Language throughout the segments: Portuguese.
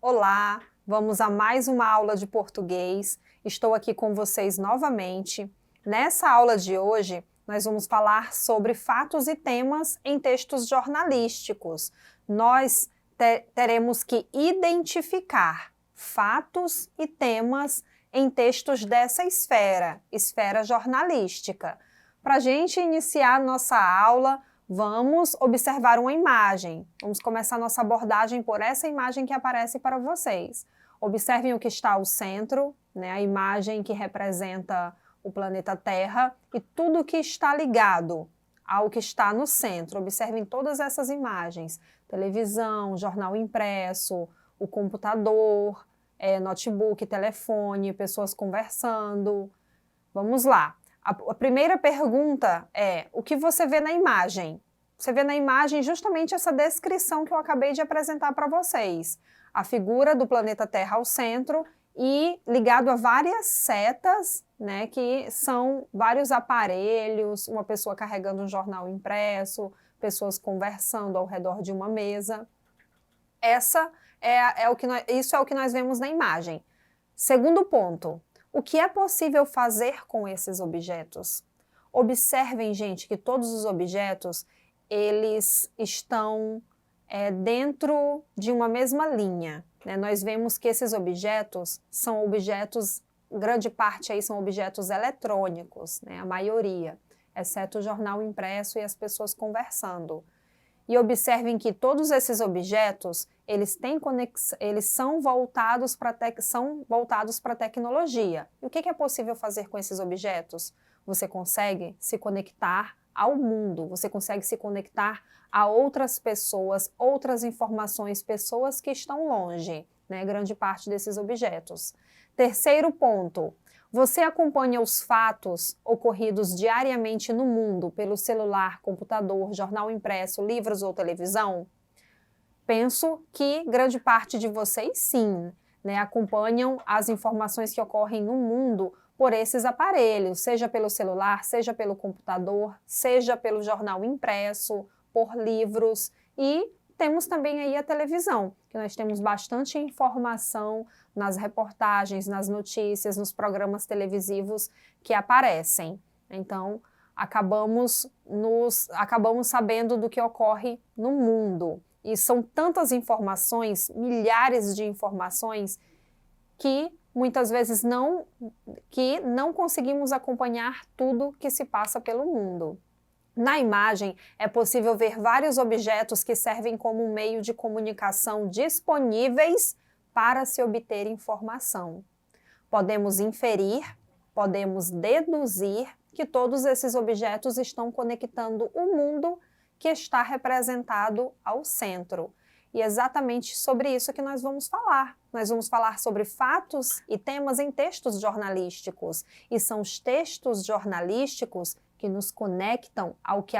Olá, vamos a mais uma aula de português. Estou aqui com vocês novamente. Nessa aula de hoje, nós vamos falar sobre fatos e temas em textos jornalísticos. Nós teremos que identificar fatos e temas em textos dessa esfera jornalística. Para a gente iniciar nossa aula, vamos observar uma imagem. Vamos começar nossa abordagem por essa imagem que aparece para vocês. Observem o que está ao centro, né, a imagem que representa o planeta Terra e tudo que está ligado ao que está no centro. Observem todas essas imagens. Televisão, jornal impresso, o computador, notebook, telefone, pessoas conversando. Vamos lá. A primeira pergunta é, o que você vê na imagem? Você vê na imagem justamente essa descrição que eu acabei de apresentar para vocês. A figura do planeta Terra ao centro e ligado a várias setas, né, que são vários aparelhos, uma pessoa carregando um jornal impresso, pessoas conversando ao redor de uma mesa. Isso é o que nós vemos na imagem. Segundo ponto. O que é possível fazer com esses objetos? Observem, gente, que todos os objetos, eles estão dentro de uma mesma linha, né? Nós vemos que esses objetos são objetos, grande parte aí são objetos eletrônicos, né? A maioria, exceto o jornal impresso e as pessoas conversando. E observem que todos esses objetos, eles são voltados para a tecnologia. E o que é possível fazer com esses objetos? Você consegue se conectar ao mundo, você consegue se conectar a outras pessoas, outras informações, pessoas que estão longe, né? Grande parte desses objetos. Terceiro ponto. Você acompanha os fatos ocorridos diariamente no mundo pelo celular, computador, jornal impresso, livros ou televisão? Penso que grande parte de vocês sim, né, acompanham as informações que ocorrem no mundo por esses aparelhos, seja pelo celular, seja pelo computador, seja pelo jornal impresso, por livros e temos também aí a televisão, que nós temos bastante informação nas reportagens, nas notícias, nos programas televisivos que aparecem. Então, acabamos sabendo do que ocorre no mundo. E são tantas informações, milhares de informações, que muitas vezes não conseguimos acompanhar tudo que se passa pelo mundo. Na imagem, é possível ver vários objetos que servem como um meio de comunicação disponíveis para se obter informação. Podemos inferir, podemos deduzir que todos esses objetos estão conectando o mundo que está representado ao centro. E é exatamente sobre isso que nós vamos falar. Nós vamos falar sobre fatos e temas em textos jornalísticos. E são os textos jornalísticos que nos conectam ao que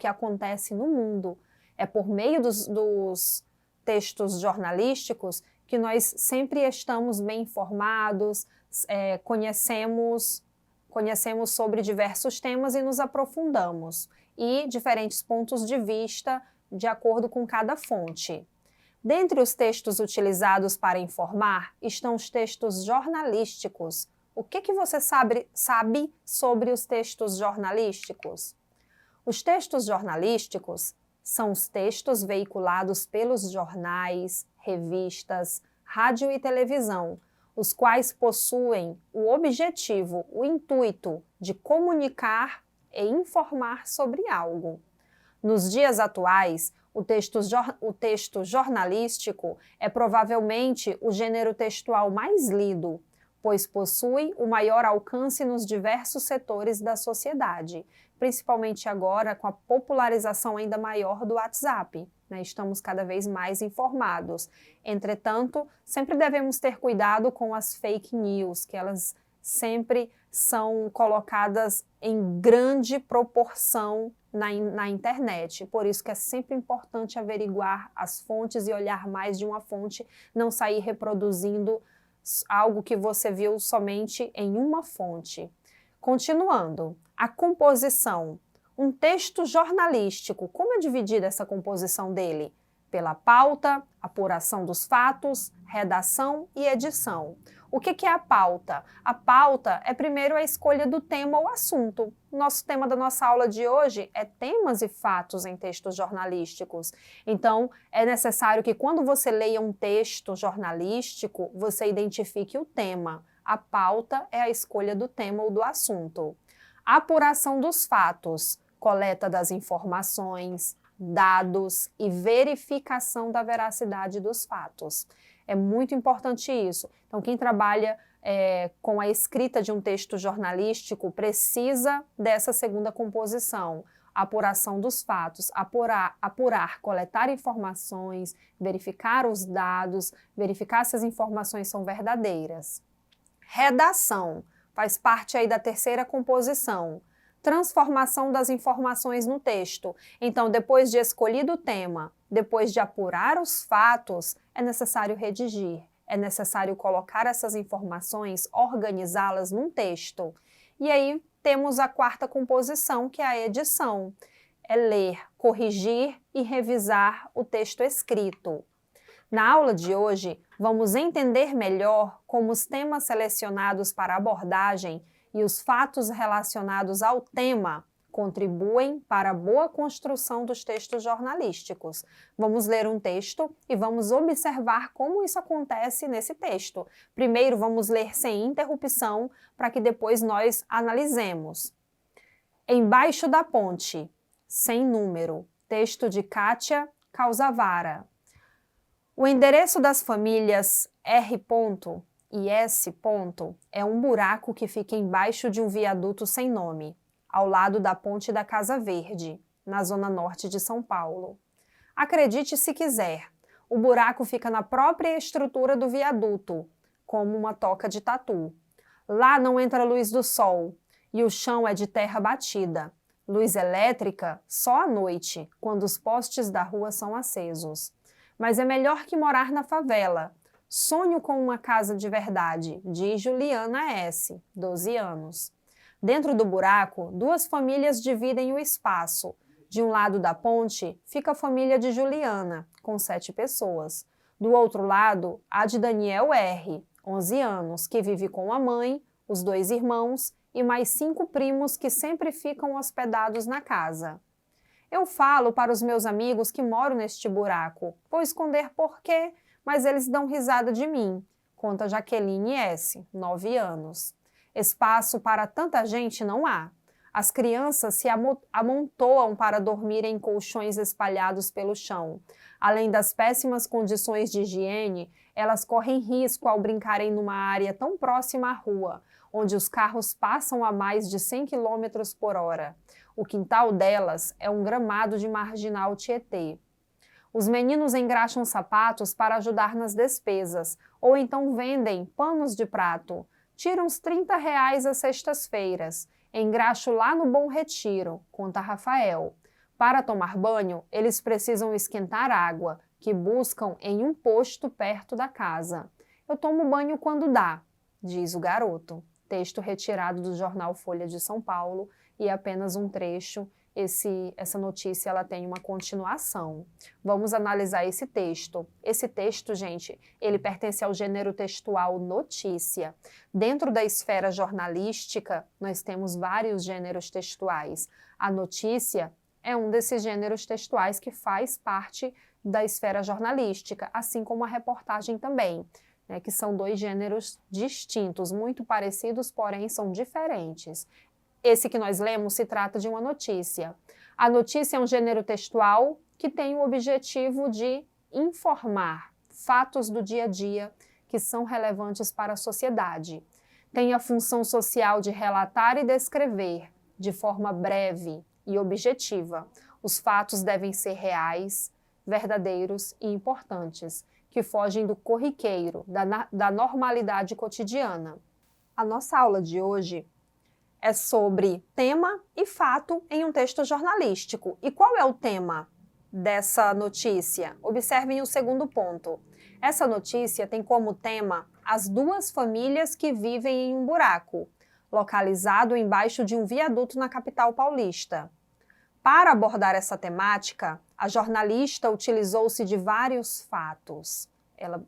acontece no mundo. É por meio dos textos jornalísticos que nós sempre estamos bem informados, conhecemos sobre diversos temas e nos aprofundamos. E diferentes pontos de vista de acordo com cada fonte. Dentre os textos utilizados para informar estão os textos jornalísticos. O que você sabe sobre os textos jornalísticos? Os textos jornalísticos são os textos veiculados pelos jornais, revistas, rádio e televisão, os quais possuem o objetivo, o intuito de comunicar e informar sobre algo. Nos dias atuais, o texto jornalístico é provavelmente o gênero textual mais lido, pois possui o maior alcance nos diversos setores da sociedade, principalmente agora com a popularização ainda maior do WhatsApp, né? Estamos cada vez mais informados. Entretanto, sempre devemos ter cuidado com as fake news, que elas sempre são colocadas em grande proporção na internet. Por isso que é sempre importante averiguar as fontes e olhar mais de uma fonte, não sair reproduzindo algo que você viu somente em uma fonte. Continuando, a composição. Um texto jornalístico, como é dividida essa composição dele? pela pauta, apuração dos fatos, redação e edição. O que é a pauta? A pauta é primeiro a escolha do tema ou assunto. Nosso tema da nossa aula de hoje é temas e fatos em textos jornalísticos. Então, é necessário que quando você leia um texto jornalístico, você identifique o tema. A pauta é a escolha do tema ou do assunto. A apuração dos fatos, coleta das informações, dados e verificação da veracidade dos fatos. É muito importante isso. Então, quem trabalha com a escrita de um texto jornalístico precisa dessa segunda composição. Apuração dos fatos, apurar, coletar informações, verificar os dados, verificar se as informações são verdadeiras. Redação faz parte aí da terceira composição. Transformação das informações no texto. Então, depois de escolhido o tema, depois de apurar os fatos, é necessário redigir, é necessário colocar essas informações, organizá-las num texto. E aí temos a quarta composição, que é a edição. É ler, corrigir e revisar o texto escrito. Na aula de hoje, vamos entender melhor como os temas selecionados para abordagem e os fatos relacionados ao tema contribuem para a boa construção dos textos jornalísticos. Vamos ler um texto e vamos observar como isso acontece nesse texto. Primeiro, vamos ler sem interrupção, para que depois nós analisemos. Embaixo da ponte, sem número, texto de Kátia Calzavara. O endereço das famílias R. e S. é um buraco que fica embaixo de um viaduto sem nome, ao lado da Ponte da Casa Verde, na zona norte de São Paulo. Acredite se quiser, o buraco fica na própria estrutura do viaduto, como uma toca de tatu. Lá não entra luz do sol e o chão é de terra batida. Luz elétrica só à noite, quando os postes da rua são acesos. Mas é melhor que morar na favela. Sonho com uma casa de verdade, diz Juliana S., 12 anos. Dentro do buraco, duas famílias dividem o espaço. De um lado da ponte, fica a família de Juliana, com 7 pessoas. Do outro lado, a de Daniel R., 11 anos, que vive com a mãe, os 2 irmãos e mais 5 primos que sempre ficam hospedados na casa. Eu falo para os meus amigos que moro neste buraco. Vou esconder por quê, mas eles dão risada de mim, conta Jaqueline S., 9 anos. Espaço para tanta gente não há. As crianças se amontoam para dormir em colchões espalhados pelo chão. Além das péssimas condições de higiene, elas correm risco ao brincarem numa área tão próxima à rua, onde os carros passam a mais de 100 km por hora. O quintal delas é um gramado de marginal Tietê. Os meninos engraxam sapatos para ajudar nas despesas, ou então vendem panos de prato. Tiram uns R$30 às sextas-feiras. Engraxo lá no Bom Retiro, conta Rafael. Para tomar banho, eles precisam esquentar água, que buscam em um posto perto da casa. Eu tomo banho quando dá, diz o garoto. Texto retirado do jornal Folha de São Paulo e apenas um trecho. Essa notícia ela tem uma continuação. Vamos analisar esse texto. Esse texto, gente, ele pertence ao gênero textual notícia. Dentro da esfera jornalística, nós temos vários gêneros textuais. A notícia é um desses gêneros textuais que faz parte da esfera jornalística, assim como a reportagem também, né, que são 2 gêneros distintos, muito parecidos, porém são diferentes. Esse que nós lemos se trata de uma notícia. A notícia é um gênero textual que tem o objetivo de informar fatos do dia a dia que são relevantes para a sociedade. Tem a função social de relatar e descrever, de forma breve e objetiva. Os fatos devem ser reais, verdadeiros e importantes, que fogem do corriqueiro, da normalidade cotidiana. A nossa aula de hoje é sobre tema e fato em um texto jornalístico. E qual é o tema dessa notícia? Observem o segundo ponto. Essa notícia tem como tema as 2 famílias que vivem em um buraco, localizado embaixo de um viaduto na capital paulista. Para abordar essa temática, a jornalista utilizou-se de vários fatos. Ela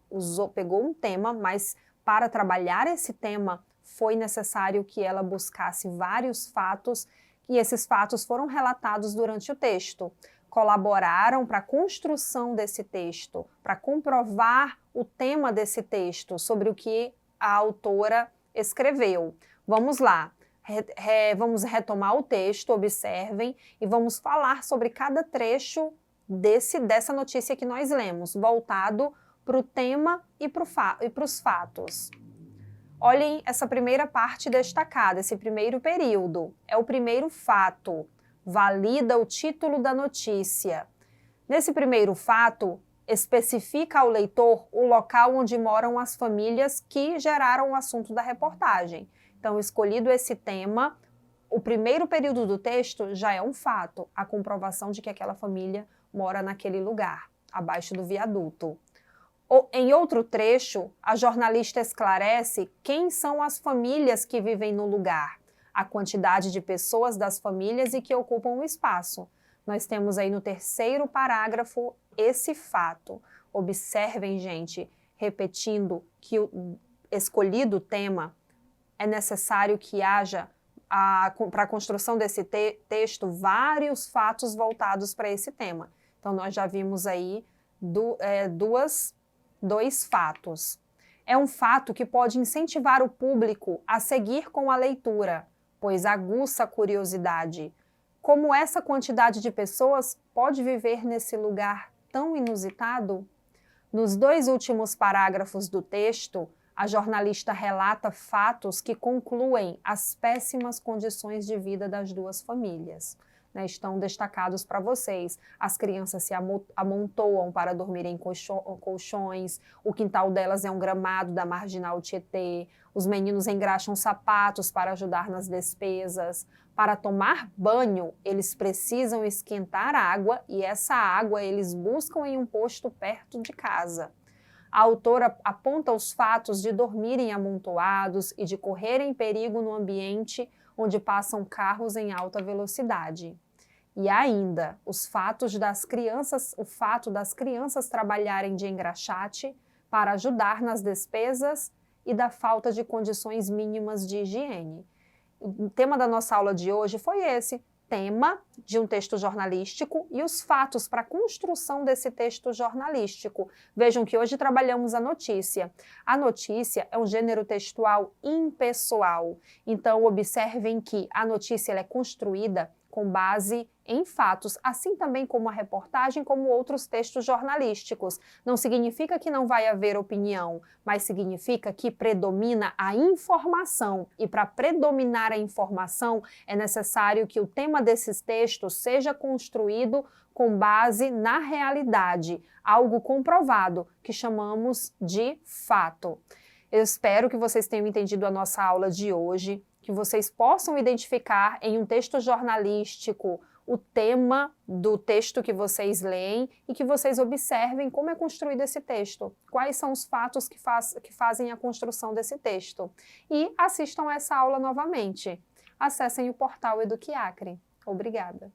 pegou um tema, mas para trabalhar esse tema foi necessário que ela buscasse vários fatos, e esses fatos foram relatados durante o texto. Colaboraram para a construção desse texto, para comprovar o tema desse texto, sobre o que a autora escreveu. Vamos lá. Vamos retomar o texto, observem, e vamos falar sobre cada trecho dessa notícia que nós lemos, voltado para o tema e para os fatos. Olhem essa primeira parte destacada, esse primeiro período. É o primeiro fato, valida o título da notícia. Nesse primeiro fato, especifica ao leitor o local onde moram as famílias que geraram o assunto da reportagem. Então, escolhido esse tema, o primeiro período do texto já é um fato, a comprovação de que aquela família mora naquele lugar, abaixo do viaduto. Em outro trecho, a jornalista esclarece quem são as famílias que vivem no lugar, a quantidade de pessoas das famílias e que ocupam o espaço. Nós temos aí no terceiro parágrafo esse fato. Observem, gente, repetindo que o escolhido tema é necessário que haja, para a construção desse texto, vários fatos voltados para esse tema. Então, nós já vimos aí dois fatos. É um fato que pode incentivar o público a seguir com a leitura, pois aguça a curiosidade. Como essa quantidade de pessoas pode viver nesse lugar tão inusitado? Nos 2 últimos parágrafos do texto, a jornalista relata fatos que concluem as péssimas condições de vida das duas famílias. Estão destacados para vocês. As crianças se amontoam para dormir em colchões, o quintal delas é um gramado da Marginal Tietê, os meninos engraxam sapatos para ajudar nas despesas. Para tomar banho, eles precisam esquentar água e essa água eles buscam em um posto perto de casa. A autora aponta os fatos de dormirem amontoados e de correrem perigo no ambiente onde passam carros em alta velocidade. E ainda, o fato das crianças trabalharem de engraxate para ajudar nas despesas e da falta de condições mínimas de higiene. O tema da nossa aula de hoje foi esse, tema de um texto jornalístico e os fatos para a construção desse texto jornalístico. Vejam que hoje trabalhamos a notícia. A notícia é um gênero textual impessoal. Então, observem que a notícia ela é construída com base em fatos, assim também como a reportagem, como outros textos jornalísticos. Não significa que não vai haver opinião, mas significa que predomina a informação. E para predominar a informação, é necessário que o tema desses textos seja construído com base na realidade, algo comprovado, que chamamos de fato. Eu espero que vocês tenham entendido a nossa aula de hoje, que vocês possam identificar em um texto jornalístico o tema do texto que vocês leem e que vocês observem como é construído esse texto, quais são os fatos que fazem a construção desse texto. E assistam essa aula novamente. Acessem o portal EduquiAcre. Obrigada.